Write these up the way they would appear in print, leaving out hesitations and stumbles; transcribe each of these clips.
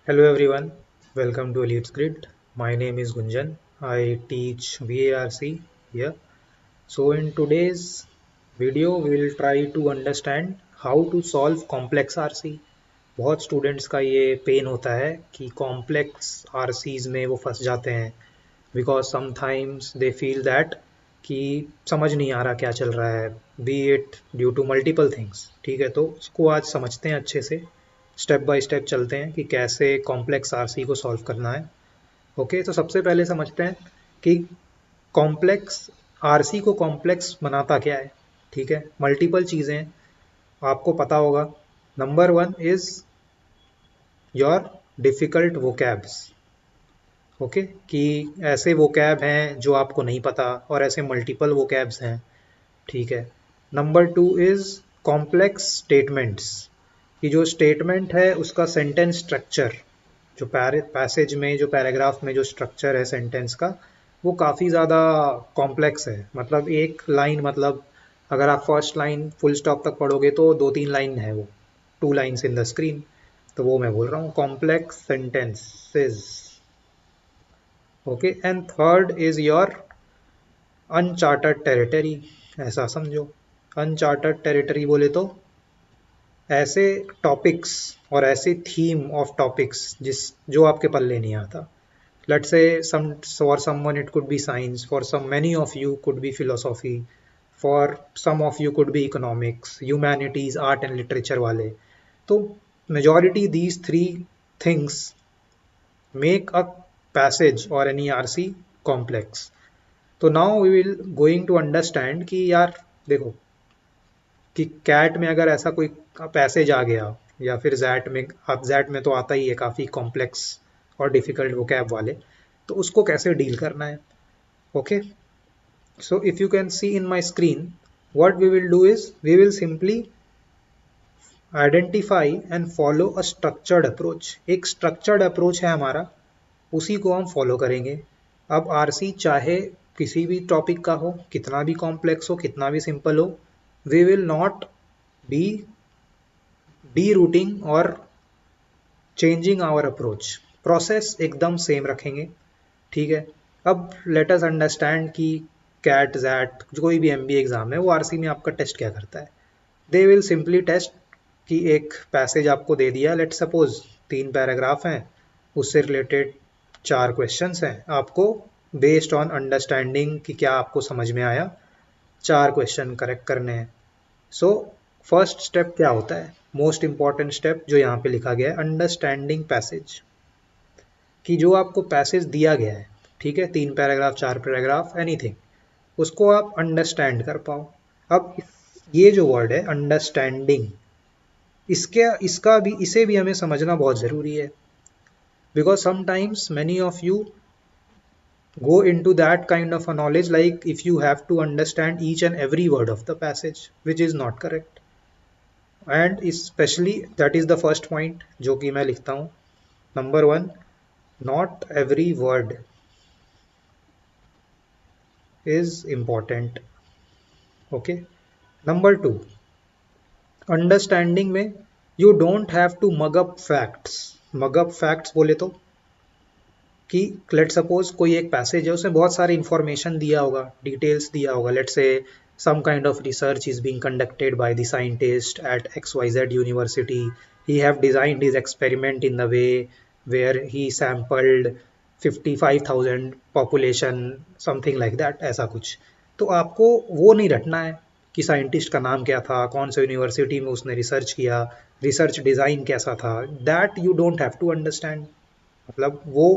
Hello everyone, welcome to Elite Grid. My name is Gunjan. I teach VARC here. So in today's video, we will try to understand how to solve complex RC. बहुत students का ये pen होता है कि complex RCs में वो फंस जाते हैं because sometimes they feel that कि समझ नहीं आ रहा क्या चल रहा है be it due to multiple things. ठीक है, तो उसको आज समझते हैं अच्छे से, स्टेप बाय स्टेप चलते हैं कि कैसे कॉम्प्लेक्स आरसी को सॉल्व करना है। ओके, तो सबसे पहले समझते हैं कि कॉम्प्लेक्स आरसी को कॉम्प्लेक्स बनाता क्या है। ठीक है, मल्टीपल चीज़ें आपको पता होगा। Number one is your difficult vocabs. Okay, कि ऐसे वोकैब हैं जो आपको नहीं पता और ऐसे मल्टीपल वोकैब्स हैं। ठीक है। Number two is complex statements, कि जो स्टेटमेंट है उसका सेंटेंस स्ट्रक्चर, जो पैसेज में जो पैराग्राफ में जो स्ट्रक्चर है सेंटेंस का, वो काफ़ी ज़्यादा कॉम्प्लेक्स है। मतलब एक लाइन, मतलब अगर आप फर्स्ट लाइन फुल स्टॉप तक पढ़ोगे तो दो तीन लाइन है वो, two lines in the screen. तो वो मैं बोल रहा हूँ complex sentences. Okay, and third is your Uncharted territory. ऐसा समझो, अनचार्टर्ड टेरिटरी बोले तो ऐसे टॉपिक्स और ऐसे थीम ऑफ टॉपिक्स जिस जो आपके पल्ले नहीं आता। Let's say some for someone it could be science, for some many of you could be philosophy, for some of you could be economics, humanities, art and literature वाले। तो majority these three things make a passage or any RC complex. तो now we will going to understand कि यार देखो, कि cat में अगर ऐसा कोई पैसेज आ गया, या फिर जैट में, अब जैट में तो आता ही है काफ़ी कॉम्प्लेक्स और डिफ़िकल्ट वो कैब वाले, तो उसको कैसे डील करना है। Okay, so if you can see in my screen, what we will do is we will simply identify and follow a structured approach. एक structured approach है हमारा, उसी को हम फॉलो करेंगे। अब आरसी चाहे किसी भी टॉपिक का हो, कितना भी कॉम्प्लेक्स हो, कितना भी सिंपल हो, we will not be de routing और चेंजिंग आवर अप्रोच। प्रोसेस एकदम सेम रखेंगे। ठीक है। अब लेट अस अंडरस्टैंड कि कैट जैट कोई भी एमबीए एग्जाम है, वो आरसी में आपका टेस्ट क्या करता है। दे विल सिंपली टेस्ट कि एक पैसेज आपको दे दिया, लेट सपोज तीन पैराग्राफ हैं, उससे रिलेटेड चार क्वेश्चंस हैं, आपको बेस्ड ऑन अंडरस्टैंडिंग कि क्या आपको समझ में आया, चार क्वेश्चन करेक्ट करने हैं। सो फर्स्ट स्टेप क्या होता है, मोस्ट इंपॉर्टेंट स्टेप जो यहाँ पे लिखा गया है, अंडरस्टैंडिंग पैसेज। कि जो आपको पैसेज दिया गया है, ठीक है, तीन पैराग्राफ, चार पैराग्राफ, एनीथिंग, उसको आप अंडरस्टैंड कर पाओ। अब ये जो वर्ड है अंडरस्टैंडिंग, इसका भी, इसे भी हमें समझना बहुत ज़रूरी है। Because sometimes many of you go into that kind of a knowledge like if you have to understand each and every word of the passage, which is not correct. And especially that is the first point जो कि मैं लिखता हूँ, number one, not every word is important. Okay. Number two, understanding में you don't have to mug up facts. Mug up facts बोले तो कि let suppose कोई एक पैसेज है, उसमें बहुत सारी इंफॉर्मेशन दिया होगा, डिटेल्स दिया होगा। लेट से some kind of research is being conducted by the scientist at XYZ university. He have designed his experiment in the way where he sampled 55,000 population, something like that, ऐसा कुछ। तो आपको वो नहीं रटना है कि साइंटिस्ट का नाम क्या था, कौन से यूनिवर्सिटी में उसने रिसर्च किया, रिसर्च डिज़ाइन कैसा था, that you don't have to understand. मतलब वो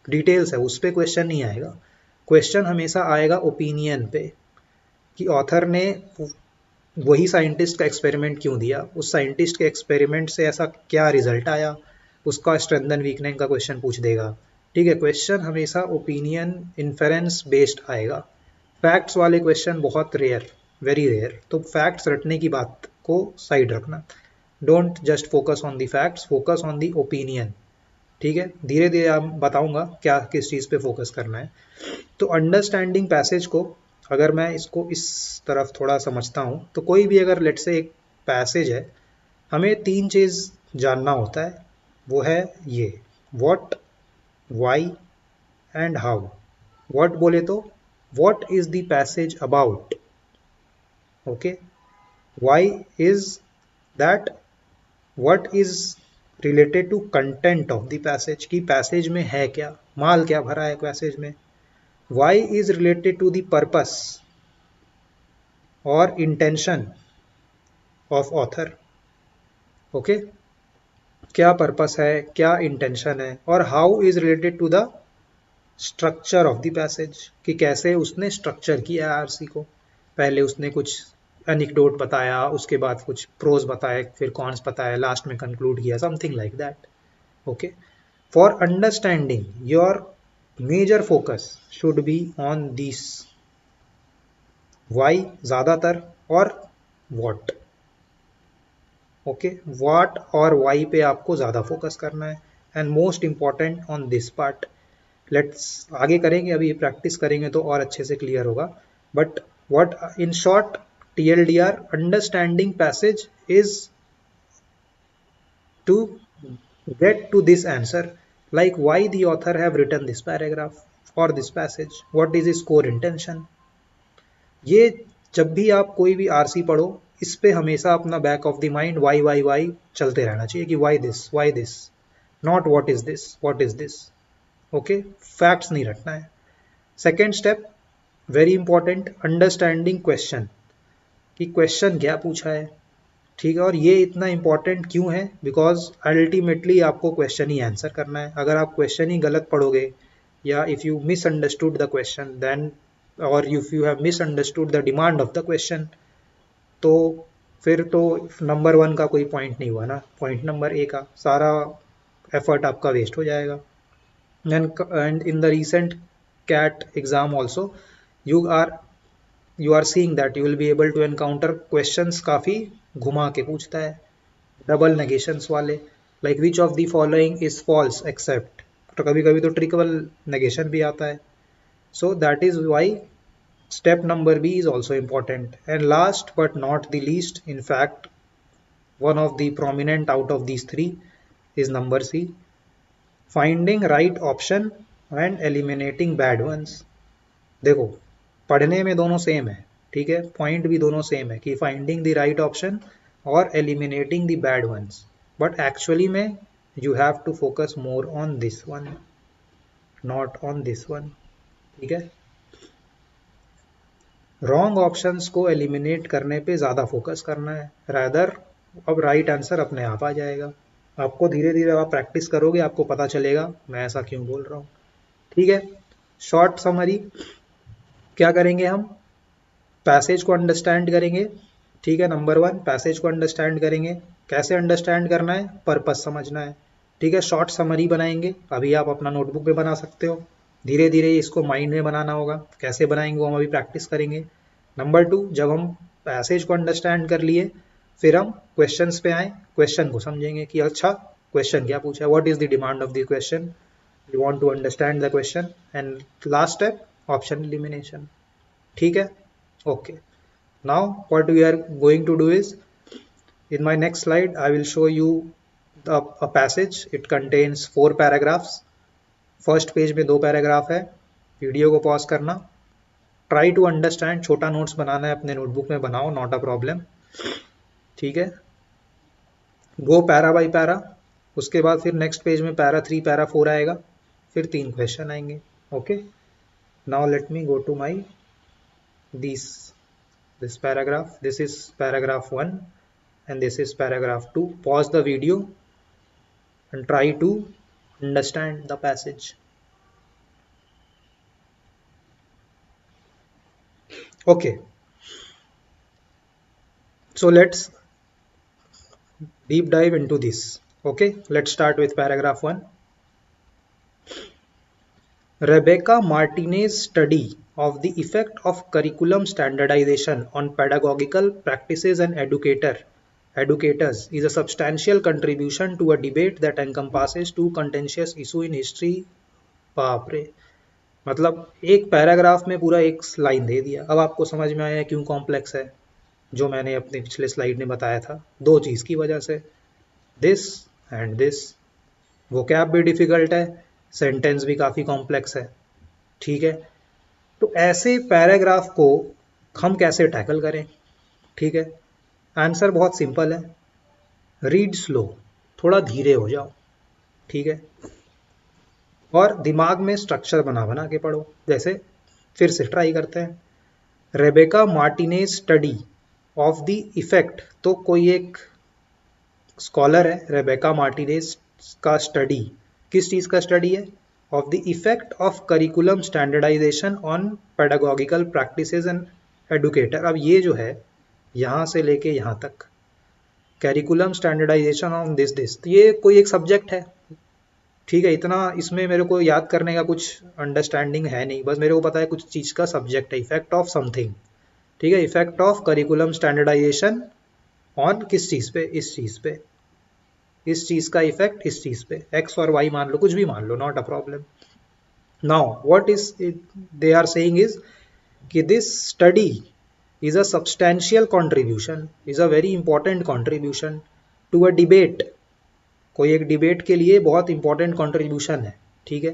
डिटेल्स है, उस पर क्वेश्चन नहीं आएगा। क्वेश्चन हमेशा आएगा ओपिनियन पे, कि ऑथर ने वही साइंटिस्ट का एक्सपेरिमेंट क्यों दिया, उस साइंटिस्ट के एक्सपेरिमेंट से ऐसा क्या रिजल्ट आया, उसका स्ट्रेंथ एंड वीकनेस का क्वेश्चन पूछ देगा। ठीक है, क्वेश्चन हमेशा ओपिनियन इन्फेरेंस बेस्ड आएगा। फैक्ट्स वाले क्वेश्चन बहुत रेयर, वेरी रेयर। तो फैक्ट्स रटने की बात को साइड रखना, don't just focus on the facts, focus on the opinion. ठीक है, धीरे धीरे आप बताऊंगा क्या किस चीज़ पे फोकस करना है। तो अंडरस्टैंडिंग पैसेज को अगर मैं इसको इस तरफ थोड़ा समझता हूँ, तो कोई भी अगर लेट से एक पैसेज है, हमें तीन चीज़ जानना होता है। वो है ये what, why and how. what बोले तो what is the passage about, okay. why is that what is related to content of the passage, कि पैसेज में है क्या, माल क्या भरा है पैसेज में. why is related to the purpose और intention of author, ओके. क्या पर्पस है, क्या इंटेंशन है. और how is related to the structure of the passage, कि कैसे उसने स्ट्रक्चर किया आरसी को. पहले उसने कुछ एनिक्डोट बताया, उसके बाद कुछ प्रोज बताए, फिर कॉन्स बताया, लास्ट में कंक्लूड किया, something like that, okay. For understanding your major focus should be on this why ज्यादातर, और वॉट, ओके. व्हाट और वाई पे आपको ज़्यादा फोकस करना है, and most important on this part. Let's आगे करेंगे, अभी ये प्रैक्टिस करेंगे तो और अच्छे से क्लियर होगा. But what in short, TLDR, understanding passage is to get to this answer, like why the author have written this paragraph or this passage, what is his core intention. ये जब भी आप कोई भी आरसी पढ़ो, इस पे हमेशा अपना back of the mind why why why चलते रहना चाहिए, कि why this, not what is this, okay. Facts नहीं रखना है. Second step very important, understanding question, कि क्वेश्चन क्या पूछा है, ठीक है. और ये इतना इंपॉर्टेंट क्यों है, बिकॉज अल्टीमेटली आपको क्वेश्चन ही आंसर करना है. अगर आप क्वेश्चन ही गलत पढ़ोगे, या if you misunderstood the question then, और if you have misunderstood the demand of the question, तो फिर तो नंबर 1 का कोई पॉइंट नहीं हुआ ना, पॉइंट नंबर A का सारा एफर्ट आपका वेस्ट हो जाएगा. And in the recent CAT exam also you are seeing that you will be able to encounter questions काफ़ी घुमा के पूछता है, डबल नेगेशंस वाले, like which of the following is false except, तो कभी कभी तो ट्रिकल नेगेशन भी आता है. So that is why step number B is also important. And last but not the least, in fact one of the prominent out of these three is number C, finding right option and eliminating bad ones. देखो पढ़ने में दोनों same है, ठीक है, point भी दोनों same है, कि फाइंडिंग द राइट ऑप्शन और eliminating the bad ones, but actually में you have to focus more on this one, not on this one, ठीक है. रॉन्ग ऑप्शंस को एलिमिनेट करने पे ज़्यादा फोकस करना है, रादर अब राइट आंसर अपने आप आ जाएगा. आपको धीरे धीरे आप प्रैक्टिस करोगे, आपको पता चलेगा मैं ऐसा क्यों बोल रहा हूँ, ठीक है. शॉर्ट समरी क्या करेंगे हम, पैसेज को अंडरस्टैंड करेंगे, ठीक है. नंबर 1 पैसेज को अंडरस्टैंड करेंगे. कैसे अंडरस्टैंड करना है, पर्पस समझना है, ठीक है. शॉर्ट समरी बनाएंगे, अभी आप अपना नोटबुक पे बना सकते हो. धीरे धीरे इसको माइंड में बनाना होगा, कैसे बनाएंगे वो हम अभी प्रैक्टिस करेंगे. नंबर 2, जब हम पैसेज को अंडरस्टैंड कर लिए, फिर हम क्वेश्चंस पे आए, क्वेश्चन को समझेंगे कि अच्छा क्वेश्चन क्या पूछा है, what is the demand of the question, you want to understand the question. And last step option elimination, ठीक है. Okay, now what we are going to do is, in my next slide I will show you a passage. It contains 4 paragraphs. First page में 2 paragraph है. Video को pause करना, try to understand, छोटा notes बनाना है अपने notebook में बनाओ, not a problem, ठीक है. गो पैरा बाई पैरा, उसके बाद फिर नेक्स्ट पेज में पैरा 3 पैरा 4 आएगा, फिर 3 क्वेश्चन आएंगे, okay. Now let me go to my this paragraph. This is paragraph 1 and this is paragraph 2. Pause the video and try to understand the passage. Okay, so let's deep dive into this. Okay, let's start with paragraph 1. Rebecca Martinez's study of the effect of curriculum standardization on pedagogical practices and educators is a substantial contribution to a debate that encompasses 2 contentious issues in history. बाप रे, मतलब एक paragraph में पूरा एक line दे दिया. अब आपको समझ में आया क्यों कॉम्प्लेक्स है, जो मैंने अपने पिछले स्लाइड में बताया था. 2 चीज़ की वजह से, दिस एंड दिस. वोकैब भी डिफिकल्ट है, सेंटेंस भी काफ़ी कॉम्प्लेक्स है। ठीक है, तो ऐसे पैराग्राफ को हम कैसे टैकल करें? ठीक है, आंसर बहुत सिंपल है, रीड स्लो, थोड़ा धीरे हो जाओ। ठीक है, और दिमाग में स्ट्रक्चर बना बना के पढ़ो। जैसे फिर से ट्राई करते हैं, Rebecca Martinez study of the effect, तो कोई एक स्कॉलर है रेबेका मार्टिनेज का स्टडी, किस चीज़ का स्टडी है? Of the effect of curriculum standardization on pedagogical practices and educator. अब ये जो है यहाँ से लेके यहाँ तक, करिकुलम स्टैंडर्डाइजेशन ऑन दिस, तो ये कोई एक सब्जेक्ट है। ठीक है, इतना इसमें मेरे को याद करने का कुछ अंडरस्टैंडिंग है नहीं, बस मेरे को पता है कुछ चीज़ का सब्जेक्ट है, इफेक्ट ऑफ समथिंग। ठीक है, effect of curriculum standardization on किस चीज़ पे? इस चीज़ पे, इस चीज़ का इफेक्ट इस चीज़ पे, एक्स और वाई मान लो, कुछ भी मान लो, not a problem. Now what is they are saying is कि this study is a substantial contribution, is a very important contribution to a debate, कोई एक डिबेट के लिए बहुत इंपॉर्टेंट कंट्रीब्यूशन है। ठीक है,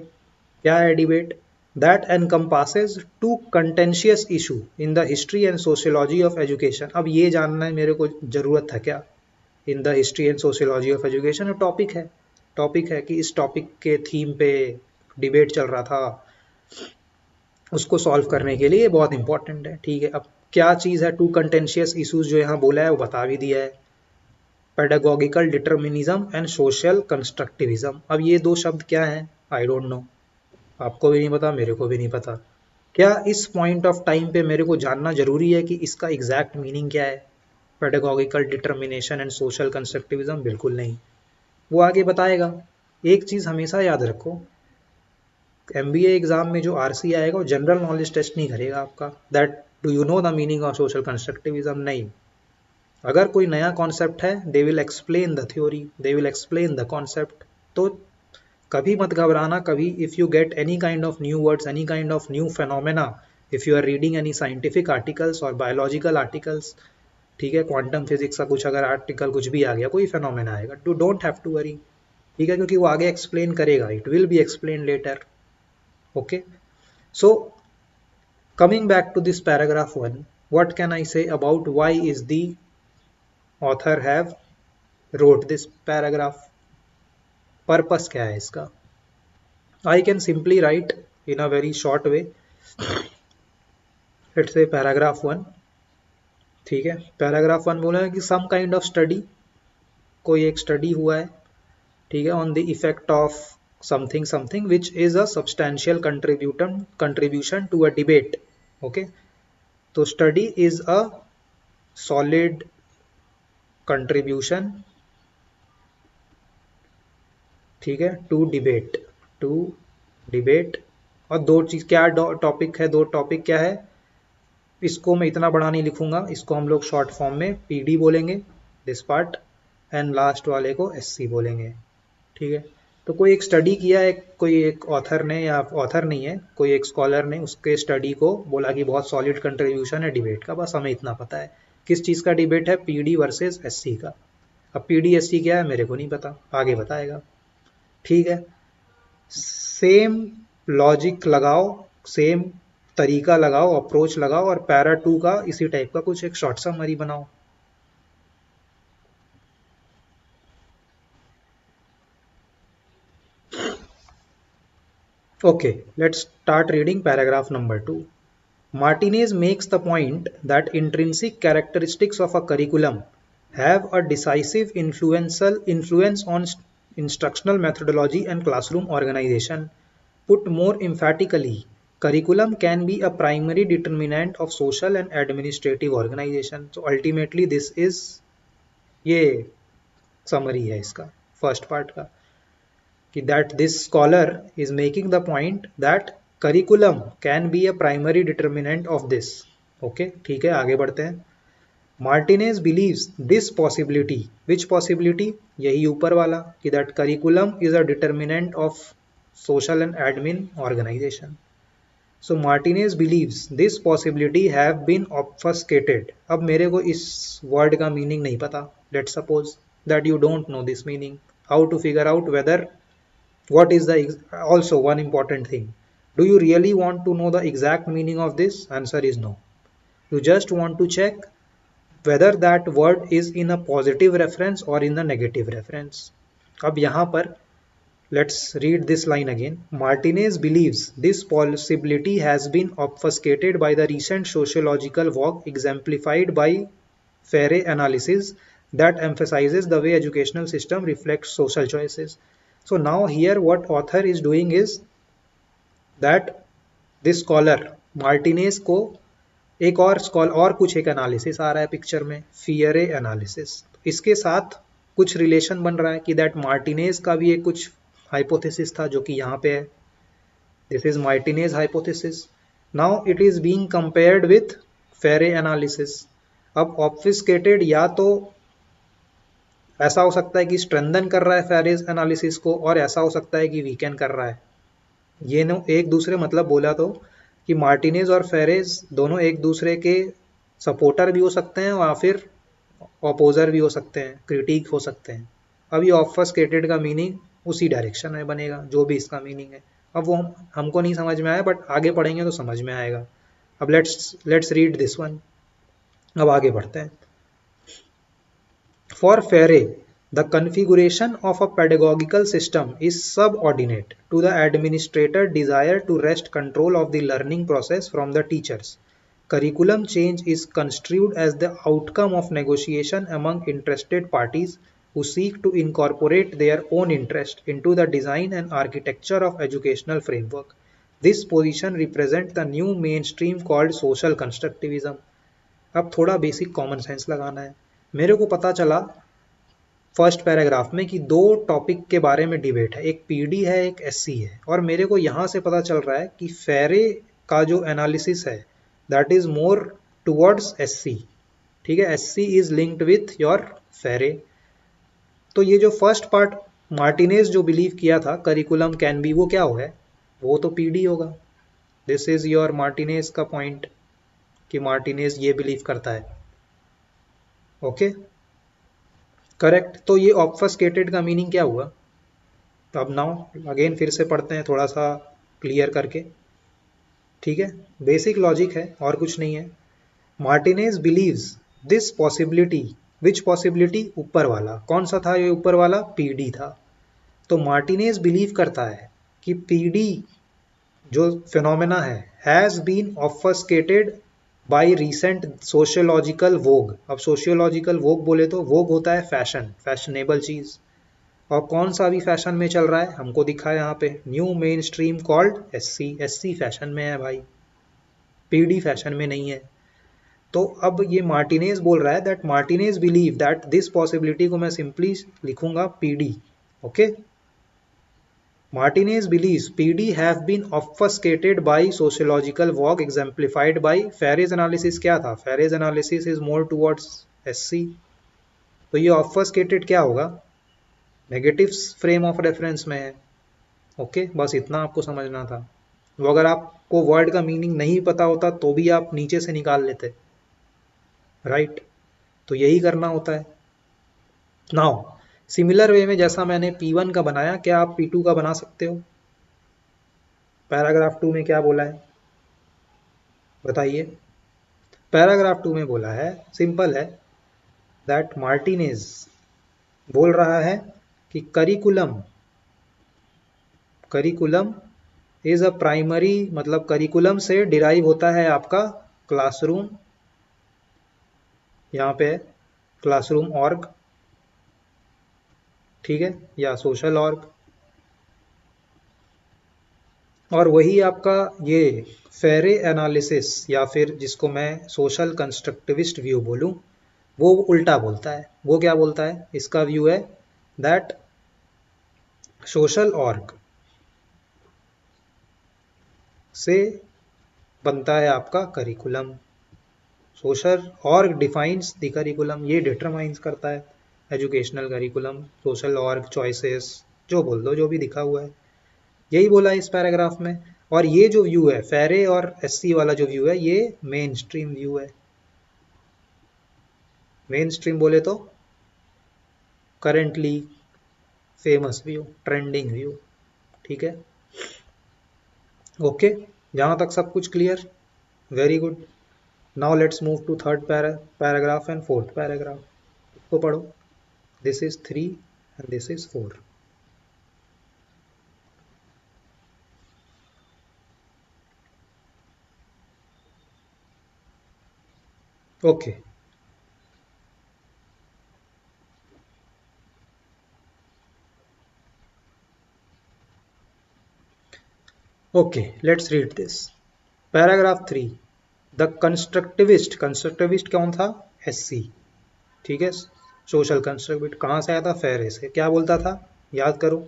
क्या है debate? That encompasses two contentious issue in the history and sociology of education. अब ये जानना है मेरे को ज़रूरत था क्या? In the history and sociology of education topic है, टॉपिक है कि इस टॉपिक के थीम पे डिबेट चल रहा था, उसको सॉल्व करने के लिए बहुत इंपॉर्टेंट है। ठीक है, अब क्या चीज़ है टू कंटेंशियस इशूज जो यहाँ बोला है वो बता भी दिया है, पेडागोगिकल डिटर्मिनिज्म एंड सोशल कंस्ट्रक्टिविज्म। अब ये दो शब्द क्या हैं? आई डोंट नो, आपको भी नहीं पता, मेरे को भी नहीं पता। क्या इस पॉइंट ऑफ टाइम पे मेरे को जानना जरूरी है कि इसका एग्जैक्ट मीनिंग क्या है? पेडागोगिकल डिटर्मिनेशन एंड सोशल कंस्ट्रक्टिविज्म? बिल्कुल नहीं, वो आगे बताएगा। एक चीज़ हमेशा याद रखो, MBA एग्जाम में जो RC आएगा वो जनरल नॉलेज टेस्ट नहीं करेगा आपका, that do you know the meaning of social constructivism, नहीं। अगर कोई नया कॉन्सेप्ट है, they will explain the theory, they will explain the concept. तो कभी मत घबराना, कभी if you get any kind of new words, any kind of new phenomena, if you are reading any scientific articles और biological articles, ठीक है, quantum physics का कुछ अगर आर्टिकल कुछ भी आ गया, कोई फेनोमेना आएगा, to don't have to worry. ठीक है, क्योंकि वो आगे एक्सप्लेन करेगा, it will be explain later. Okay, so coming back to this paragraph 1, what can I say about why is the author have wrote this paragraph? Purpose क्या है इसका? I can simply write in a very short way, let's say paragraph 1। ठीक है, paragraph 1 बोला है कि सम kind of study, कोई एक स्टडी हुआ है, ठीक है, on the effect of something something which is a substantial contribution to a debate. Okay, तो study is a solid contribution, ठीक है, टू डिबेट। और दो चीज क्या टॉपिक है, दो टॉपिक क्या है, इसको मैं इतना बड़ा नहीं लिखूंगा, इसको हम लोग शॉर्ट फॉर्म में PD बोलेंगे, दिस पार्ट, एंड लास्ट वाले को SC बोलेंगे। ठीक है, तो कोई एक स्टडी किया है, कोई एक ऑथर ने, या ऑथर नहीं है, कोई एक स्कॉलर ने उसके स्टडी को बोला कि बहुत सॉलिड कंट्रीब्यूशन है डिबेट का, बस हमें इतना पता है। किस चीज़ का डिबेट है? PD वर्सेस SC का। अब PD SC क्या है मेरे को नहीं पता, आगे बताएगा। ठीक है, सेम लॉजिक लगाओ, सेम तरीका लगाओ, अप्रोच लगाओ, और पैरा 2 का इसी टाइप का कुछ एक शॉर्ट समरी बनाओ। Okay, let's start reading paragraph number 2. Martinez makes the point that intrinsic characteristics of a curriculum have a decisive influence on instructional methodology and classroom organization. Put more emphatically, curriculum can be a primary determinant of social and administrative organization. So ultimately this is, ये summary है इसका first part का, कि that this scholar is making the point that curriculum can be a primary determinant of this. Okay, ठीक है, आगे बढ़ते हैं। Martinez believes this possibility, which possibility? यही ऊपर वाला, कि that curriculum is a determinant of social and admin organization. So Martinez believes this possibility have been obfuscated. अब मेरे को इस वर्ड का मीनिंग नहीं पता, let's suppose that you don't know this meaning, how to figure out whether What is the also one important thing? Do you really want to know the exact meaning of this? Answer is no. You just want to check whether that word is in a positive reference or in a negative reference. अब यहाँ पर let's read this line again. Martinez believes this possibility has been obfuscated by the recent sociological work exemplified by Ferre analysis that emphasizes the way educational system reflects social choices. So now here what author is doing is that this scholar Martinez को एक और स्कॉल और कुछ एक analysis आ रहा है picture में, फियरे analysis, इसके साथ कुछ रिलेशन बन रहा है कि दैट मार्टिनेज का भी एक कुछ हाइपोथेसिस था जो कि यहाँ पे है, this is Martinez hypothesis, now it is being compared with फेरे एनालिसिस. अब ऑब्फिस्केटेड या तो ऐसा हो सकता है कि स्ट्रेंथन कर रहा है फेरेज एनालिसिस को, और ऐसा हो सकता है कि वीकेन कर रहा है. ये नो एक दूसरे मतलब बोला तो कि मार्टिनेज और फेरेज दोनों एक दूसरे के सपोर्टर भी हो सकते हैं और फिर अपोजर भी हो सकते हैं, क्रिटिक हो सकते हैं. अब ये ऑब्फस्केटेड का मीनिंग उसी डायरेक्शन में बनेगा जो भी इसका मीनिंग है. अब वो हमको नहीं समझ में आया, बट आगे पढ़ेंगे तो समझ में आएगा. अब लेट्स रीड दिस वन. अब आगे बढ़ते हैं. For Ferre, the configuration of a pedagogical system is subordinate to the administrator's desire to wrest control of the learning process from the teachers. Curriculum change is construed as the outcome of negotiation among interested parties who seek to incorporate their own interest into the design and architecture of educational framework. This position represents the new mainstream called social constructivism. अब थोड़ा basic common sense लगाना है. मेरे को पता चला first paragraph में कि दो टॉपिक के बारे में डिबेट है, एक पीडी है एक एससी है, और मेरे को यहाँ से पता चल रहा है कि फेरे का जो एनालिसिस है that is more towards SC. ठीक है, SC is linked with your फेरे. तो ये जो फर्स्ट पार्ट मार्टिनेज जो बिलीव किया था करिकुलम कैन बी, वो क्या हो है, वो तो पीडी होगा. दिस इज योर मार्टिनेज का पॉइंट कि मार्टिनेज ये बिलीव करता है. Okay, correct. तो ये ऑब्फस्केटेड का मीनिंग क्या हुआ? तो अब नाउ अगेन फिर से पढ़ते हैं थोड़ा सा क्लियर करके. ठीक है, बेसिक लॉजिक है और कुछ नहीं है. Martinez believes this possibility, which possibility, ऊपर वाला. कौन सा था ये ऊपर वाला? पीडी था. तो मार्टिनेज बिलीव करता है कि पीडी जो फिनोमेना है has been obfuscated by recent sociological vogue. अब सोशियोलॉजिकल वोग बोले तो वोग होता है फैशन, फैशनेबल चीज. और कौन सा अभी फैशन में चल रहा है हमको दिखा है यहाँ पे, new main stream called SC. SC fashion में है भाई, पीडी फैशन में नहीं है. तो अब ये मार्टिनेज बोल रहा है that Martinez believe that this possibility को मैं सिंपली लिखूंगा PD. Okay, Martinez believes PD have been obfuscated by sociological work exemplified by Ferre's analysis. क्या था? Ferre's analysis is more towards SC. तो ये obfuscated क्या होगा? नेगेटिव फ्रेम ऑफ रेफरेंस में है. ओके, बस इतना आपको समझना था. वो अगर आपको वर्ड का मीनिंग नहीं पता होता तो भी आप नीचे से निकाल लेते, राइट? तो यही करना होता है. नाउ सिमिलर वे में जैसा मैंने P1 का बनाया, क्या आप P2 का बना सकते हो? पैराग्राफ 2 में क्या बोला है बताइए. पैराग्राफ 2 में बोला है, सिंपल है, दैट मार्टिनेज बोल रहा है कि करिकुलम इज अ प्राइमरी, मतलब करिकुलम से डिराइव होता है आपका क्लासरूम, यहाँ पे क्लासरूम ऑर्ग, ठीक है, या सोशल ऑर्ग. और वही आपका ये फेरे एनालिसिस, या फिर जिसको मैं सोशल कंस्ट्रक्टिविस्ट व्यू बोलूं, वो उल्टा बोलता है. वो क्या बोलता है? इसका व्यू है दैट सोशल ऑर्ग से बनता है आपका curriculum. Social org defines the curriculum, ये डिटरमाइंस करता है educational curriculum. Social org choices जो बोल दो, जो भी दिखा हुआ है, यही बोला है इस पैराग्राफ में. और ये जो व्यू है फेरे और एससी वाला जो व्यू है, ये मेन स्ट्रीम व्यू है. मेन स्ट्रीम बोले तो currently famous view, trending view. ठीक है, ओके, जहाँ तक सब कुछ clear? Very good. Now let's move to third paragraph and fourth paragraph. इसको पढ़ो। This is 3 and this is 4। Okay, okay, let's read this. Paragraph 3, the constructivist, constructivist कौन था? एससी, ठीक है, सोशल कंस्ट्रक्टिविस्ट कहाँ से आया था? फेरे से। क्या बोलता था? याद करो,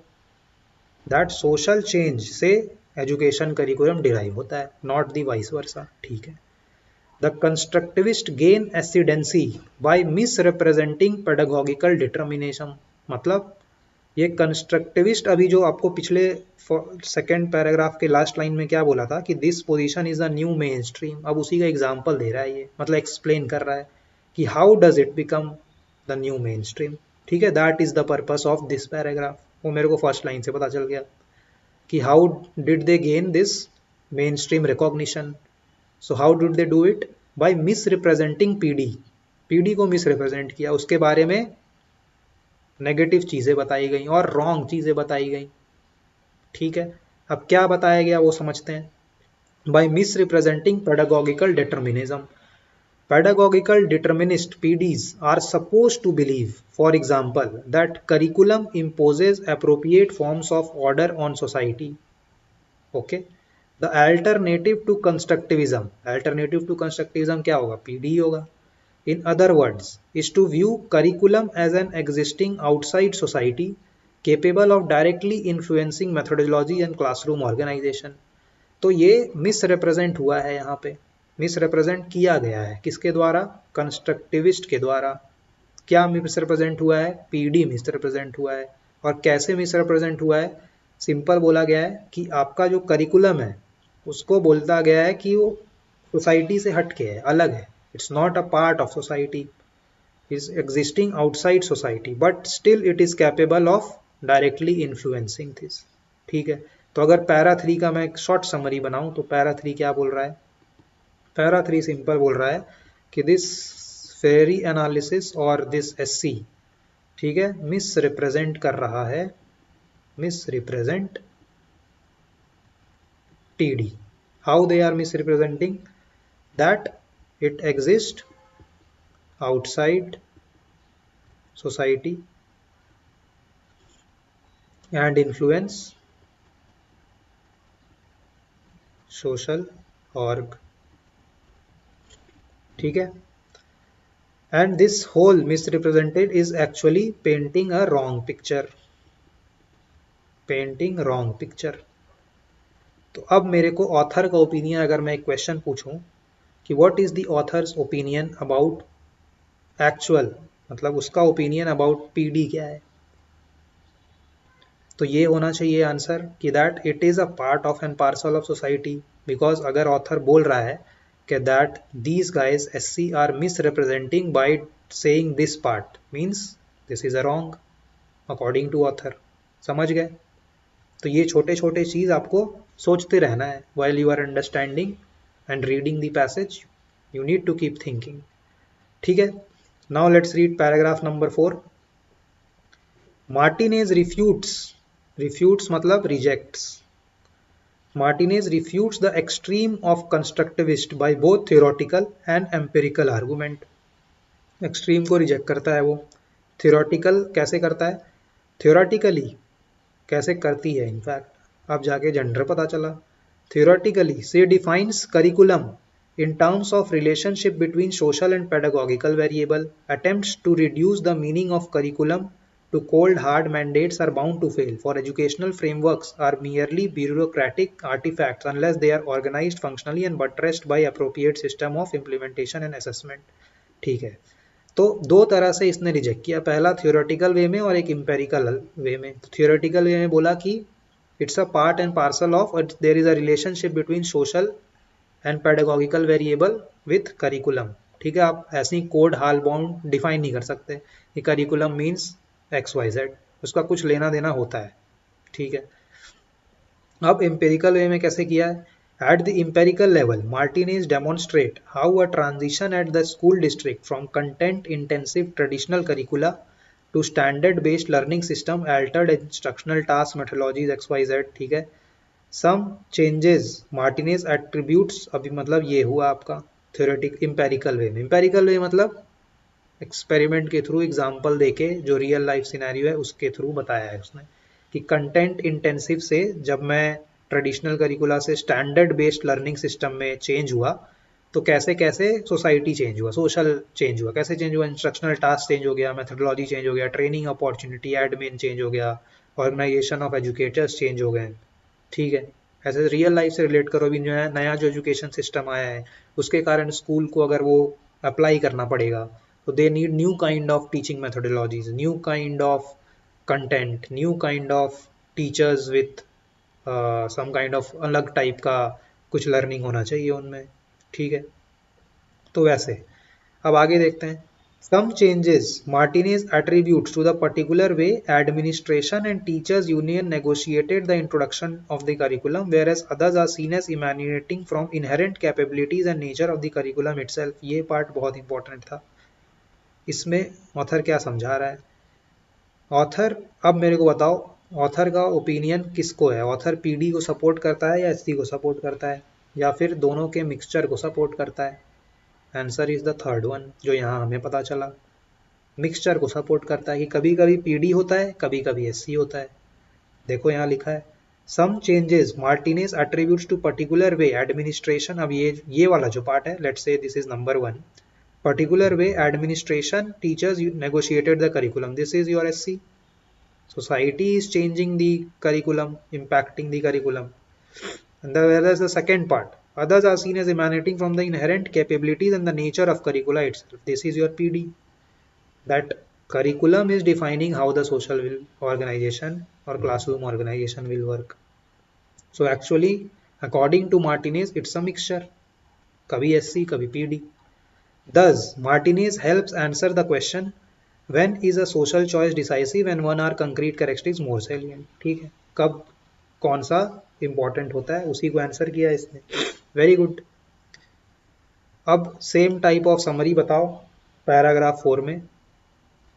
दैट सोशल चेंज से एजुकेशन करिकुलम डिराइव होता है, नॉट दी वाइस वर्सा, ठीक है। The constructivist gain ascendancy by misrepresenting pedagogical determination. मतलब ये कंस्ट्रक्टिविस्ट, अभी जो आपको पिछले सेकेंड पैराग्राफ के लास्ट लाइन में क्या बोला था कि this position is a new mainstream, अब उसी का एग्जाम्पल दे रहा है ये, मतलब एक्सप्लेन कर रहा है कि how does it become the new main stream, ठीक है। That is the purpose of this paragraph. वो मेरे को फर्स्ट लाइन से पता चल गया कि how did they gain this mainstream recognition. So how did they do it? By misrepresenting PD, PD को मिसरिप्रेजेंट किया, उसके बारे में नेगेटिव चीज़ें बताई गई और रॉन्ग चीज़ें बताई गई, ठीक है। अब क्या बताया गया वो समझते हैं। By misrepresenting pedagogical determinism, pedagogical determinists PDs are supposed to believe, for example, that curriculum imposes appropriate forms of order on society. Okay, the alternative to constructivism क्या होगा? PD होगा। In other words, is to view curriculum as an existing outside society capable of directly influencing methodology and classroom organization. तो ये misrepresent हुआ है, यहाँ पे misrepresent किया गया है, किसके द्वारा? कंस्ट्रक्टिविस्ट के द्वारा। क्या मिसरिप्रेजेंट हुआ है? पीडी मिसरिप्रेजेंट हुआ है। और कैसे मिसरिप्रेजेंट हुआ है? सिंपल बोला गया है कि आपका जो करिकुलम है उसको बोलता गया है कि वो सोसाइटी से हट के है, अलग है, it's not a part of society, is existing outside society but still it is capable of directly influencing this, ठीक है। तो अगर पैरा 3 का मैं एक शॉर्ट समरी बनाऊं तो पैरा 3 क्या बोल रहा है? पैरा 3 सिंपल बोल रहा है कि दिस फेरी एनालिसिस और दिस एससी, ठीक है, मिस रिप्रेजेंट कर रहा है, misrepresent TD. How they are misrepresenting? That it exist outside society and influence social org, ठीक है। and this whole misrepresented is actually painting a wrong picture, painting wrong picture। तो अब मेरे को author का opinion, अगर मैं एक क्वेश्चन पूछूं कि what is the author's opinion about actual, मतलब उसका ओपिनियन अबाउट पीडी क्या है, तो ये होना चाहिए आंसर कि that it is a part of and parcel of society. Because अगर ऑथर बोल रहा है कि that these guys SC are misrepresenting by saying this part, means this is a wrong according to author. समझ गए? तो ये छोटे छोटे चीज़ आपको सोचते रहना है while you are understanding and reading the passage, you need to keep thinking, ठीक है। Now let's read paragraph number 4। Martinez refutes मतलब rejects. Martinez refutes the extreme of constructivist by both theoretical and empirical argument. Extreme को reject करता है वो। Theoretical कैसे करता है? थियोरटिकली कैसे करती है, इनफैक्ट अब जाके जेंडर पता चला। थियोरटिकली से defines curriculum in terms of relationship between social and pedagogical variable. Attempts to reduce the meaning of curriculum to cold hard mandates are bound to fail, for educational frameworks are merely bureaucratic artifacts unless they are organized functionally and buttressed by appropriate system of implementation and assessment। ठीक है, तो दो तरह से इसने reject किया, पहला theoretical वे में और एक इम्पेरिकल वे में। थियोरेटिकल वे में बोला कि it's a part and parcel of, there is a relationship between social and pedagogical variable with curriculum, ठीक है। आप ऐसे ही कोड हाल बाउंड डिफाइन नहीं कर सकते कि curriculum means X Y Z, उसका कुछ लेना देना होता है, ठीक है। अब एम्पेरिकल वे में कैसे किया है? At the empirical level Martinez demonstrate how a transition at the school district from content intensive traditional curricula to standard based learning system altered instructional task methodologies XYZ, ठीक है। सम चेंजेस मार्टिनेज एट्रीब्यूट्स, अभी मतलब ये हुआ आपका theoretic empirical वे में। Empirical वे मतलब experiment के थ्रू एग्जाम्पल देके जो रियल लाइफ सिनेरियो है उसके थ्रू बताया है उसने कि कंटेंट इंटेंसिव से जब मैं ट्रेडिशनल करिकुला से स्टैंडर्ड बेस्ड लर्निंग सिस्टम में चेंज हुआ तो कैसे कैसे सोसाइटी चेंज हुआ, सोशल चेंज हुआ, कैसे चेंज हुआ, इंस्ट्रक्शनल टास्क चेंज हो गया, मेथोडोलॉजी चेंज हो गया, ट्रेनिंग अपॉर्चुनिटी एडमिन चेंज हो गया, ऑर्गेनाइजेशन ऑफ एजुकेटर्स चेंज हो गए, ठीक है। ऐसे रियल लाइफ से रिलेट करो, भी जो है नया जो एजुकेशन सिस्टम आया है उसके कारण स्कूल को अगर वो अप्लाई करना पड़ेगा तो they need new kind of teaching methodologies, new kind of content, new kind of teachers with some kind of अलग टाइप का कुछ लर्निंग होना चाहिए उनमें, ठीक है। तो वैसे अब आगे देखते हैं। Some changes Martinez attributes to the particular way administration and teachers union negotiated the introduction of the curriculum, whereas others are seen as emanating from inherent capabilities and nature of the curriculum itself. ये part बहुत important था। इसमें author क्या समझा रहा है? Author, अब मेरे को बताओ ऑथर का ओपिनियन किसको है? ऑथर पीडी को सपोर्ट करता है या एससी को सपोर्ट करता है या फिर दोनों के मिक्सचर को सपोर्ट करता है? Answer is the third one, जो यहाँ हमें पता चला, मिक्सचर को सपोर्ट करता है कि कभी कभी पीडी होता है, कभी कभी एससी होता है। देखो यहाँ लिखा है some changes Martinez attributes to particular way administration. अब ये वाला जो पार्ट है, let's say this is number one, particular way administration teachers negotiated the curriculum, this is your SC. society is changing the curriculum, impacting the curriculum. And whereas the second part, others are seen as emanating from the inherent capabilities and the nature of curricula itself, this is your PD. That curriculum is defining how the social will organization or classroom organization will work. So actually according to Martinez it's a mixture, kabhi SC kabhi PD. Thus Martinez helps answer the question when is a social choice decisive and when are concrete characteristics more salient, ठीक है। कब कौन सा important होता है उसी को answer किया इसने, वेरी गुड। अब सेम टाइप ऑफ समरी बताओ पैराग्राफ 4 में।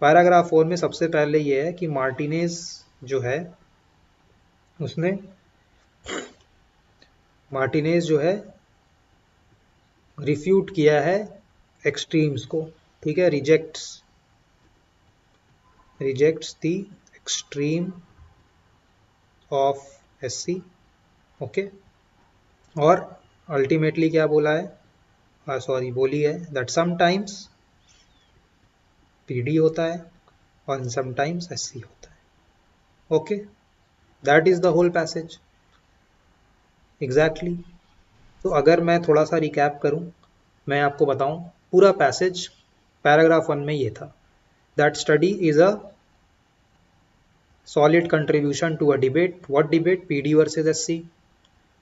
पैराग्राफ 4 में सबसे पहले ये है कि मार्टिनेज जो है उसने मार्टिनेज जो है रिफ्यूट किया है एक्सट्रीम्स को, ठीक है, rejects the extreme of SC, okay. और अल्टीमेटली क्या बोला है, सॉरी बोली है दैट समटाइम्स पीडी होता है और समटाइम्स एससी होता है, okay. That is the whole passage exactly. तो अगर मैं थोड़ा सा रिकैप करूं, मैं आपको बताऊं पूरा पैसेज पैराग्राफ 1 में ये था, that study is a solid contribution to a debate, what debate, PD versus SC.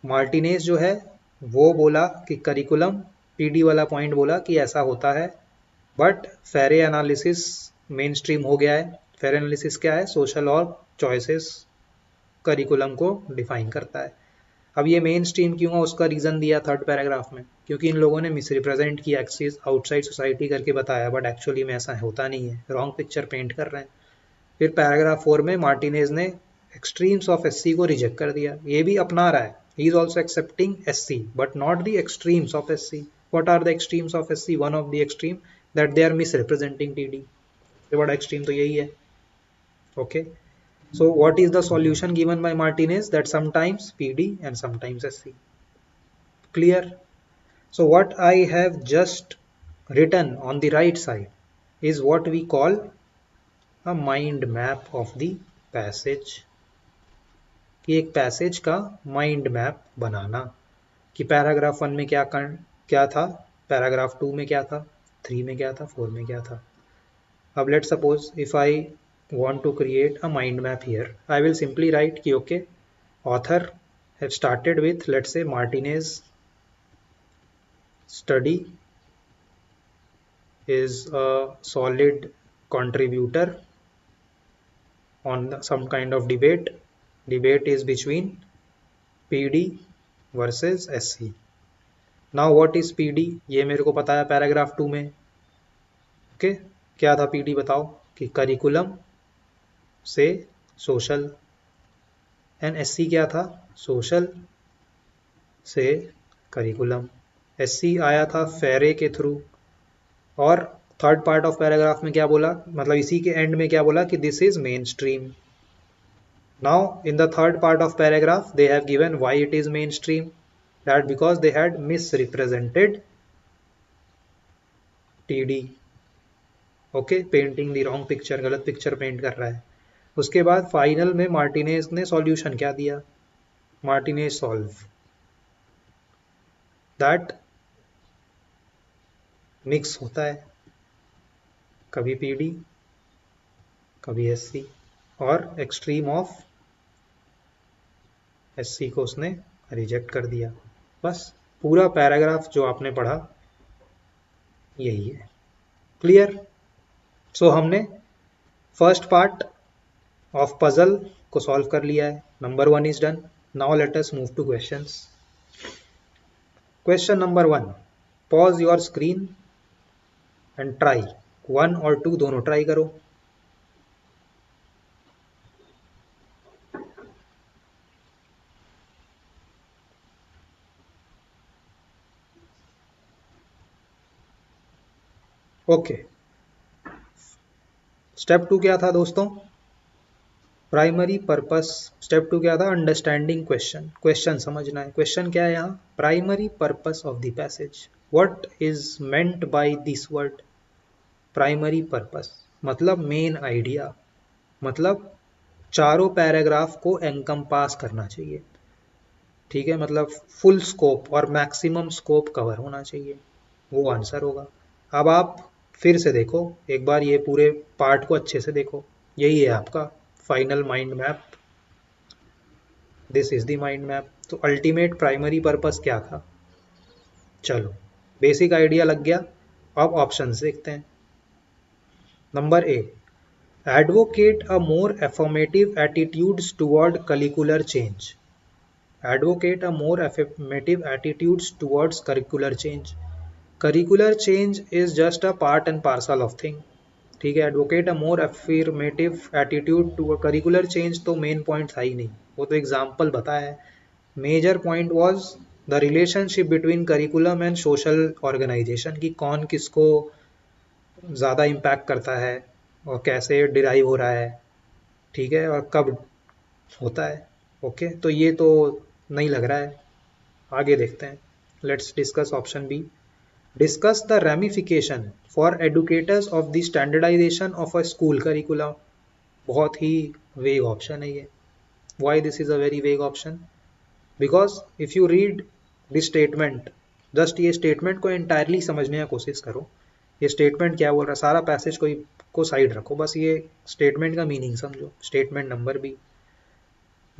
Martinez जो है वो बोला कि करिकुलम, पीडी वाला पॉइंट बोला कि ऐसा होता है, बट फेरे एनालिसिस मेन स्ट्रीम हो गया है। फेरे एनालिसिस क्या है? सोशल और चॉइसेस करिकुलम को डिफाइन करता है। अब ये मेन स्ट्रीम क्यों है उसका रीज़न दिया थर्ड पैराग्राफ में, क्योंकि इन लोगों ने मिस रिप्रेजेंट किया एक्सिस आउटसाइड सोसाइटी करके बताया, बट एक्चुअली में ऐसा होता नहीं है, रॉन्ग पिक्चर पेंट कर रहे हैं। फिर पैराग्राफ 4 में मार्टिनेज ने एक्सट्रीम्स ऑफ एससी को रिजेक्ट कर दिया, ये भी अपना रहा है, he is also accepting SC but not the extremes of SC. What are the extremes of SC? One of the extreme that they are misrepresenting TD, सबसे बड़ा एक्सट्रीम तो यही है, okay. So what is the solution given by Martinez? That sometimes PD and sometimes SC. Clear? So what I have just written on the right side is what we call a mind map of the passage. कि एक passage का mind map बनाना, कि paragraph 1 में क्या था, paragraph 2 में क्या था, 3 में क्या था, 4 में क्या था। अब let suppose if I want to create a mind map here, I will simply write ki okay, author have started with, let's say, Martinez study is a solid contributor on some kind of debate is between PD versus SC। Now what is PD, ये मेरे को पता है paragraph 2 में। Okay, क्या था PD बताओ, कि करिकुलम से सोशल, एंड SC क्या था, सोशल से करिकुलम। SC आया था फेरे के थ्रू, और थर्ड पार्ट ऑफ पैराग्राफ में क्या बोला, मतलब इसी के एंड में क्या बोला कि this is main stream. Now in the third part of paragraph they have given why it is main stream, that because they had misrepresented TD। Okay, painting the wrong picture, गलत picture paint कर रहा है। उसके बाद final में Martinez ने solution क्या दिया, मार्टिनेज सॉल्व दैट मिक्स होता है, कभी PD कभी SC, और एक्सट्रीम ऑफ SC को उसने रिजेक्ट कर दिया। बस पूरा पैराग्राफ जो आपने पढ़ा यही है। क्लियर? सो हमने फर्स्ट पार्ट ऑफ पजल को सॉल्व कर लिया है। Number 1 is done. Now let us move two questions. Question number 1, pause your screen and try, 1 और 2 दोनों ट्राई करो। ओके, स्टेप 2 क्या था दोस्तों, प्राइमरी पर्पस। स्टेप 2 क्या था, अंडरस्टैंडिंग क्वेश्चन। क्वेश्चन समझना है। क्वेश्चन क्या है यहाँ, primary purpose of the passage, what is meant by this word. Primary purpose मतलब मेन आइडिया, मतलब चारों पैराग्राफ को एनकम्पास करना चाहिए। ठीक है, मतलब फुल स्कोप और मैक्सिमम स्कोप कवर होना चाहिए, वो आंसर होगा। अब आप फिर से देखो एक बार, ये पूरे पार्ट को अच्छे से देखो। यही है आपका final mind map, this is the mind map. तो अल्टीमेट प्राइमरी पर्पस क्या था, चलो बेसिक आइडिया लग गया। अब ऑप्शन देखते हैं। Number A, advocate a more affirmative attitudes toward curricular change. Advocate a more affirmative attitudes towards curricular change. Curricular change is just a part and parcel of thing. ठीक है, advocate a more affirmative attitude to curricular change तो main point था ही नहीं, वो तो example बताया है। Major point was the relationship between curriculum and social organization, कि कौन किसको ज़्यादा इम्पैक्ट करता है और कैसे डिराइव हो रहा है, ठीक है, और कब होता है। ओके, तो ये तो नहीं लग रहा है। आगे देखते हैं। Let's discuss option B, discuss the ramification for educators of the standardization of a school curriculum. बहुत ही वेग ऑप्शन है ये। Why this is a very vague option, because if you read the statement, just ये statement को entirely समझने की कोशिश करो। ये स्टेटमेंट क्या बोल रहा है, सारा पैसेज को साइड रखो, बस ये स्टेटमेंट का मीनिंग समझो। Statement number B,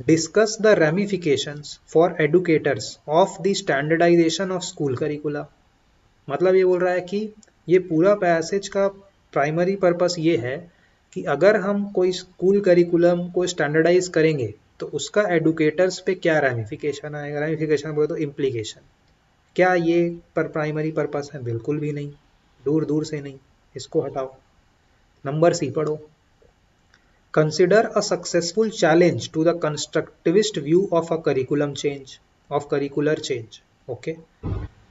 discuss the ramifications for educators of the standardization of school curricula. मतलब ये बोल रहा है कि ये पूरा पैसेज का प्राइमरी पर्पस ये है कि अगर हम कोई स्कूल करिकुलम को स्टैंडर्डाइज करेंगे तो उसका एडुकेटर्स पे क्या रेमिफिकेशन आएगा। रेमिफिकेशन बोले तो इम्प्लीकेशन। क्या ये पर प्राइमरी पर्पस है, बिल्कुल भी नहीं, दूर दूर से नहीं, इसको हटाओ। नंबर सी पढ़ो, consider a successful challenge to the constructivist view of a curriculum change, of curricular change. Okay,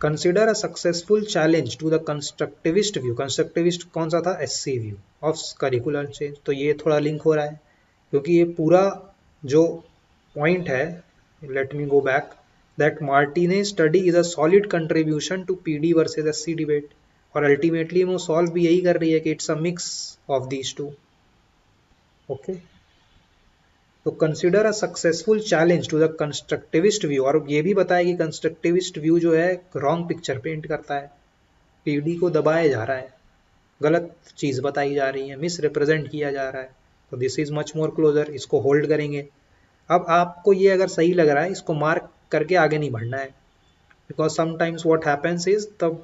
consider a successful challenge to the constructivist view, constructivist कौन सा था, SC view of curricular change। तो ये थोड़ा link हो रहा है क्योंकि ये पूरा जो पॉइंट है, let me go back, that Martinez study is a solid contribution to PD versus SC debate, और अल्टीमेटली वो सॉल्व भी यही कर रही है कि it's a mix of these two. Okay, तो consider a successful challenge to the constructivist view, और ये भी बताया कि कंस्ट्रक्टिविस्ट व्यू जो है रॉन्ग पिक्चर पेंट करता है, PD को दबाया जा रहा है, गलत चीज़ बताई जा रही है, मिस रिप्रेजेंट किया जा रहा है। तो this is much more closer, इसको होल्ड करेंगे। अब आपको ये अगर सही लग रहा है, इसको मार्क करके आगे नहीं बढ़ना है, because sometimes what happens is the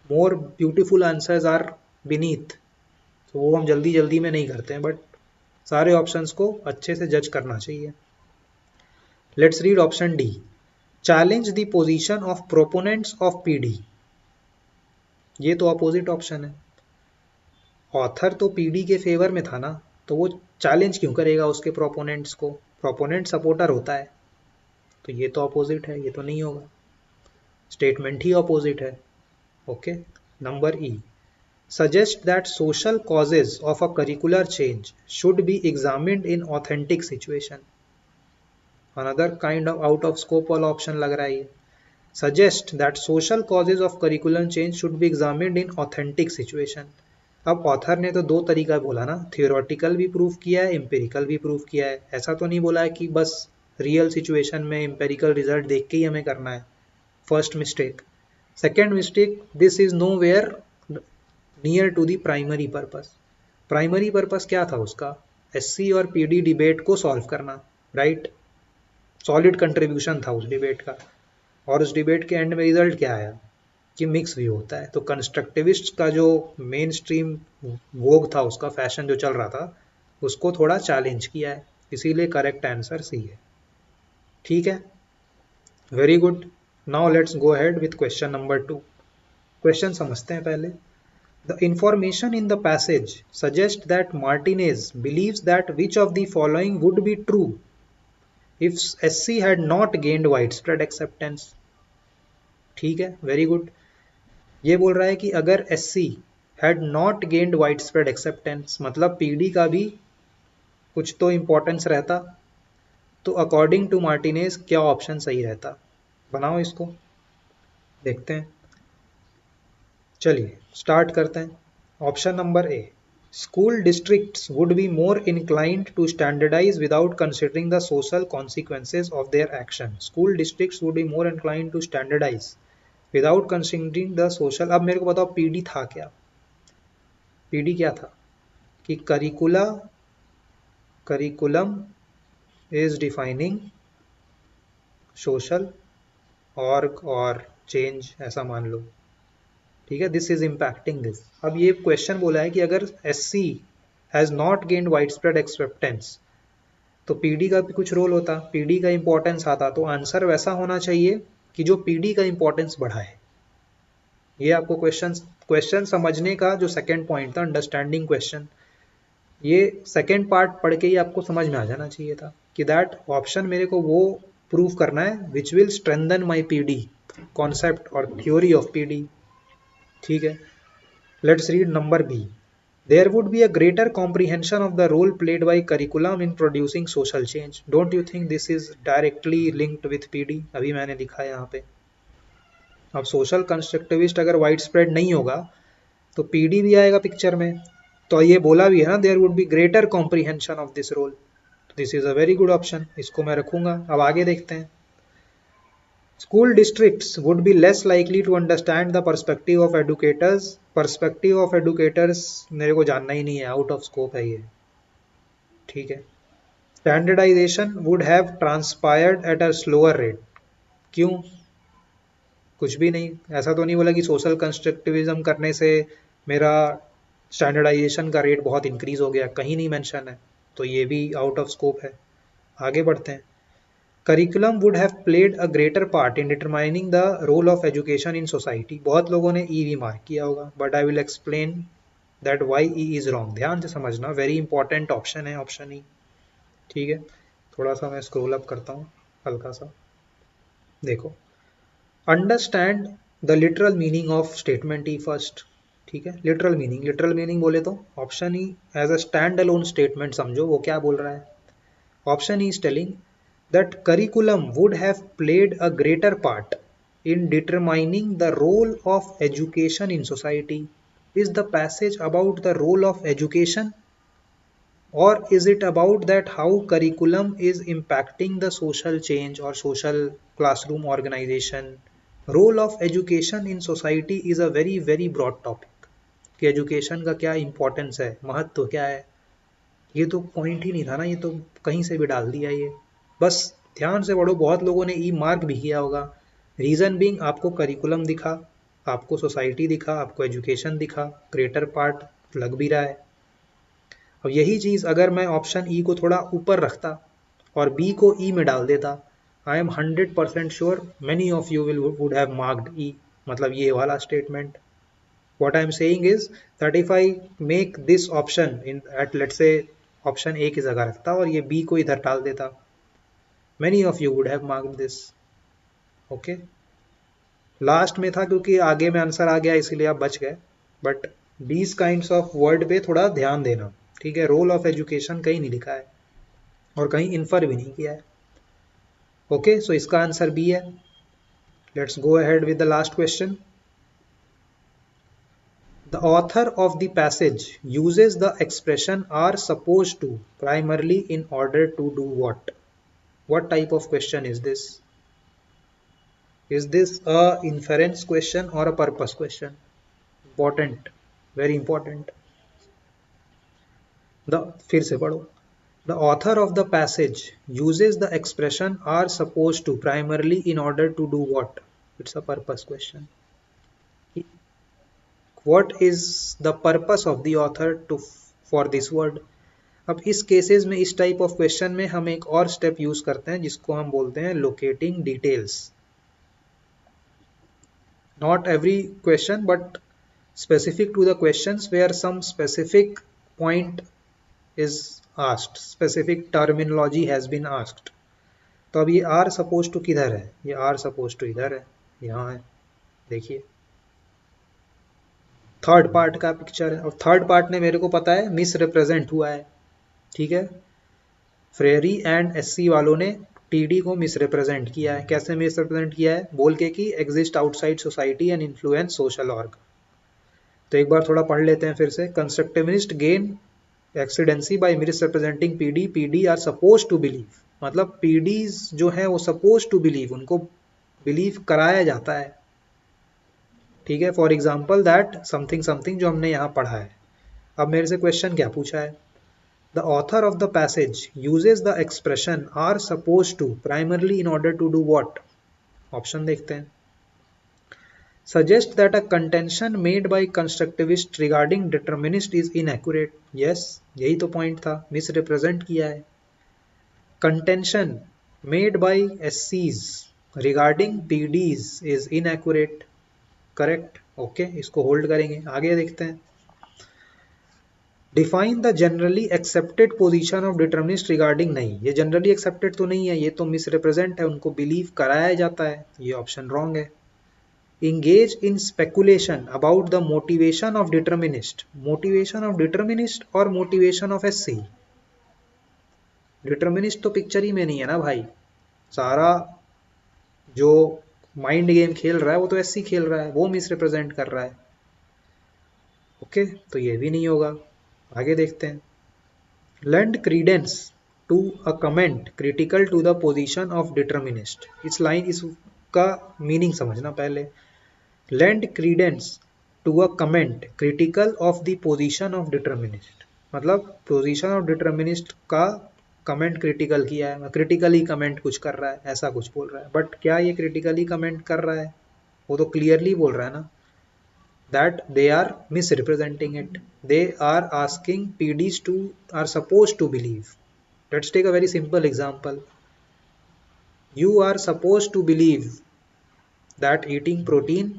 more beautiful answers are beneath, तो वो हम जल्दी जल्दी में नहीं करते हैं, बट सारे ऑप्शंस को अच्छे से जज करना चाहिए। Let's read option D, challenge the position of proponents of PD, ये तो अपोजिट ऑप्शन है। ऑथर तो पीडी के फेवर में था ना, तो वो चैलेंज क्यों करेगा उसके प्रोपोनेंट्स को? प्रोपोनेंट सपोर्टर होता है, तो ये तो अपोजिट है, ये तो नहीं होगा, स्टेटमेंट ही अपोजिट है। Okay, number E, suggest that social causes of a curricular change should be examined in authentic situation. Another kind of out of scope वाला ऑप्शन लग रहा है ये। Suggest that social causes of curriculum change should be examined in authentic situation. अब author ने तो दो तरीका बोला ना, थियोरटिकल भी प्रूफ किया है, एम्पेरिकल भी प्रूफ किया है। ऐसा तो नहीं बोला है कि बस रियल सिचुएशन में एम्पेरिकल रिजल्ट देख के ही हमें करना है। First mistake. Second mistake, this is nowhere near to the primary purpose. Primary purpose क्या था उसका? एससी और पीडी डिबेट को सॉल्व करना, राइट? सॉलिड कंट्रीब्यूशन था उस डिबेट का, और उस डिबेट के एंड में रिजल्ट क्या आया कि मिक्स व्यू होता है। तो कंस्ट्रक्टिविस्ट का जो मेन स्ट्रीम वोग था, उसका फैशन जो चल रहा था, उसको थोड़ा चैलेंज किया है, इसीलिए करेक्ट आंसर सी है। ठीक है, very good. Now let's go ahead with question number 2। Question समझते हैं पहले। The information in the passage suggests that Martinez believes that which of the following would be true if SC had not gained widespread acceptance. ठीक है, very good. ये बोल रहा है कि अगर SC had not gained widespread acceptance, मतलब PD का भी कुछ तो इंपॉर्टेंस रहता, तो अकॉर्डिंग टू मार्टिनेज क्या ऑप्शन सही रहता? बनाओ इसको, देखते हैं। चलिए स्टार्ट करते हैं। Option number A, school districts would be more inclined to standardize without considering the social consequences of their action. School districts would be more inclined to standardize without considering the social। अब मेरे को बताओ PD था क्या? PD क्या था कि curriculum is defining social org और चेंज, ऐसा मान लो। ठीक है, दिस इज इम्पैक्टिंग दिस। अब ये क्वेश्चन बोला है कि अगर SC has not gained wide spread acceptance, तो पीडी का भी कुछ रोल होता, पीडी का इंपॉर्टेंस आता, तो आंसर वैसा होना चाहिए कि जो पीडी का इंपॉर्टेंस बढ़ाए। ये आपको क्वेश्चन समझने का जो सेकंड पॉइंट था, अंडरस्टैंडिंग क्वेश्चन, ये सेकंड पार्ट पढ़ के ही आपको समझ में आ जाना चाहिए था कि दैट ऑप्शन मेरे को वो प्रूव करना है which will strengthen my PD concept और थ्योरी ऑफ पीडी। ठीक है, let's read number B. There would be a greater comprehension of the role played by curriculum in producing social change. Don't you think this is directly linked with PD? अभी मैंने लिखा है यहाँ पे। अब social constructivist अगर wide spread नहीं होगा तो पीडी भी आएगा पिक्चर में। तो ये बोला भी है ना, there would be greater comprehension of this role. This is a very good option, इसको मैं रखूंगा। अब आगे देखते हैं। School districts would be less likely to understand the perspective of educators. Perspective of educators मेरे को जानना ही नहीं है, आउट ऑफ स्कोप है ये। ठीक है, standardization would have transpired at a slower rate. क्यों? कुछ भी नहीं, ऐसा तो नहीं बोला कि सोशल कंस्ट्रक्टिविज्म करने से मेरा स्टैंडर्डाइजेशन का रेट बहुत इंक्रीज हो गया, कहीं नहीं मेंशन है, तो ये भी आउट ऑफ स्कोप है। आगे बढ़ते हैं। Curriculum would have played a greater part in determining the role of education in society. बहुत लोगों ने ई भी मार्क किया होगा, but I will explain that why E is wrong. ध्यान से समझना, वेरी इंपॉर्टेंट ऑप्शन है ऑप्शन ई। ठीक है, थोड़ा सा मैं स्क्रॉल अप करता हूँ, हल्का सा देखो। Understand the literal meaning of statement E first. ठीक है, लिटरल मीनिंग बोले तो option E as a stand alone statement समझो, वो क्या बोल रहा है। Option E is telling that curriculum would have played a greater part in determining the role of education in society. Is the passage about the role of education, or is it about that how curriculum is impacting the social change or social classroom organization? Role of education in society is a very very broad topic कि education का क्या importance है, महत्व क्या है। ये तो point ही नहीं था ना, ये तो कहीं से भी डाल दिया ये। बस ध्यान से पढ़ो, बहुत लोगों ने ई मार्क भी किया होगा। रीजन बीइंग आपको करिकुलम दिखा, आपको सोसाइटी दिखा, आपको एजुकेशन दिखा, ग्रेटर पार्ट लग भी रहा है। अब यही चीज़ अगर मैं ऑप्शन ई को थोड़ा ऊपर रखता और बी को ई में डाल देता, I am 100% sure many of you will would have marked E, मतलब ये वाला statement. What I'm saying is that if I make this option in at let's say option A की जगह रखता और ये B को इधर डाल देता, many of you would have marked this. Okay. Last में था क्योंकि आगे में आंसर आ गया इसीलिए आप बच गए, but these kinds of word पे थोड़ा ध्यान देना. ठीक है, रोल ऑफ एजुकेशन कहीं नहीं लिखा है और कहीं इन्फर भी नहीं किया है. ओके, सो इसका आंसर बी है. Let's go ahead with the last question. The author of the passage uses the expression are supposed to primarily in order to do what? What type of question is this? Is this a inference question or a purpose question? Important, very important. फिर से पढ़ो. The author of the passage uses the expression are supposed to primarily in order to do what? It's a purpose question. What is the purpose of the author to for this word? अब इस cases में इस type of question में हम एक और step use करते हैं जिसको हम बोलते हैं locating details. Not every question but specific to the questions where some specific point is asked, specific terminology has been asked. तो अब ये आर सपोज टू किधर है? ये आर सपोज टू इधर है, यहाँ है. देखिए थर्ड पार्ट का पिक्चर है और थर्ड पार्ट ने मेरे को पता है मिस रिप्रेजेंट हुआ है. ठीक है, फ्रेरी एंड एससी वालों ने टीडी को मिस रिप्रेजेंट किया है. कैसे मिस रिप्रेजेंट किया है? बोल के कि exist outside society and influence social org. तो एक बार थोड़ा पढ़ लेते हैं फिर से. Constructivist gain ascendancy by misrepresenting PD. PD are suppose to believe, मतलब पीडीज जो है वो सपोज टू बिलीव, उनको बिलीव कराया जाता है. ठीक है, for example that something something जो हमने यहाँ पढ़ा है. अब मेरे से क्वेश्चन क्या पूछा है? The author of the passage uses the expression are suppose to primarily in order to do what. Option देखते हैं. Suggest that a contention made by constructivist regarding determinist is inaccurate. Yes, यही तो point था, misrepresent किया है. Contention made by SCs regarding PDs is inaccurate. Correct. Okay, इसको hold करेंगे. आगे देखते हैं. Define the generally accepted position of determinist regarding. नहीं, ये generally accepted तो नहीं है, ये तो मिसरिप्रेजेंट है, उनको बिलीव कराया जाता है. ये ऑप्शन रॉन्ग है. Engage in speculation about the motivation of determinist. Motivation of determinist और motivation of SC. Determinist तो पिक्चर ही में नहीं है ना भाई. सारा जो माइंड गेम खेल रहा है वो तो SC खेल रहा है, वो मिसरिप्रेजेंट कर रहा है. ओके, तो ये भी नहीं होगा. आगे देखते हैं. Lend credence to a comment critical to the position of determinist. इस लाइन इसका मीनिंग समझना पहले. Lend credence to a comment critical of the position of determinist. मतलब position of determinist का कमेंट क्रिटिकल किया है, क्रिटिकली कमेंट कुछ कर रहा है, ऐसा कुछ बोल रहा है. बट क्या ये क्रिटिकली कमेंट कर रहा है? वो तो क्लियरली बोल रहा है ना that they are misrepresenting it. They are asking PDs to are supposed to believe. Let's take a very simple example. You are supposed to believe that eating protein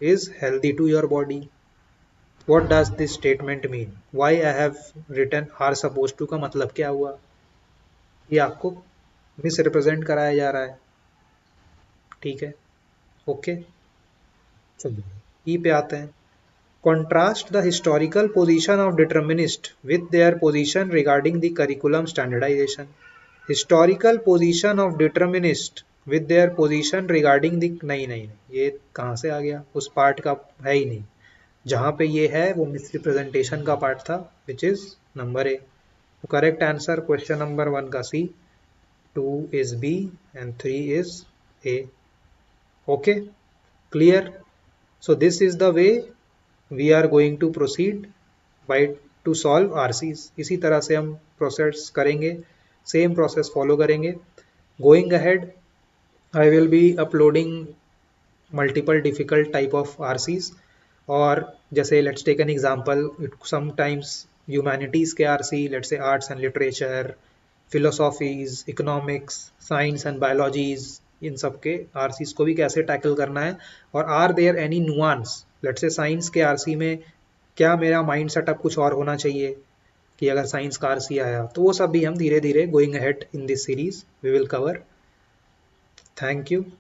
is healthy to your body. What does this statement mean? Why I have written are supposed to का मतलब क्या हुआ? ये आपको misrepresent कराया जा रहा है. ठीक है, ओके. चलिए ई पे आते हैं. Contrast the historical position of determinist with their position regarding the curriculum standardization. Historical position of determinist with their position regarding the नहीं नहीं नहीं, ये कहाँ से आ गया? उस पार्ट का है ही नहीं. जहाँ पे ये है वो मिसरिप्रेजेंटेशन का पार्ट था, विच इज नंबर ए. तो करेक्ट आंसर क्वेश्चन नंबर 1 का सी, 2 is B and 3 is A. Okay, clear? So this is the way we are going to proceed by to solve RCs. इसी तरह से हम process करेंगे, same process follow करेंगे. Going ahead I will be uploading multiple difficult type of RCs. और जैसे let's take an example, sometimes humanities के RC, let's say arts and literature, philosophies, economics, science and biologies, इन सब के RCs को भी कैसे टैकल करना है, और are there any nuance, let's say science के आरसी में क्या मेरा माइंड सेटअप कुछ और होना चाहिए कि अगर साइंस का आरसी आया, तो वो सब भी हम धीरे धीरे going ahead in this series we will cover. Thank you.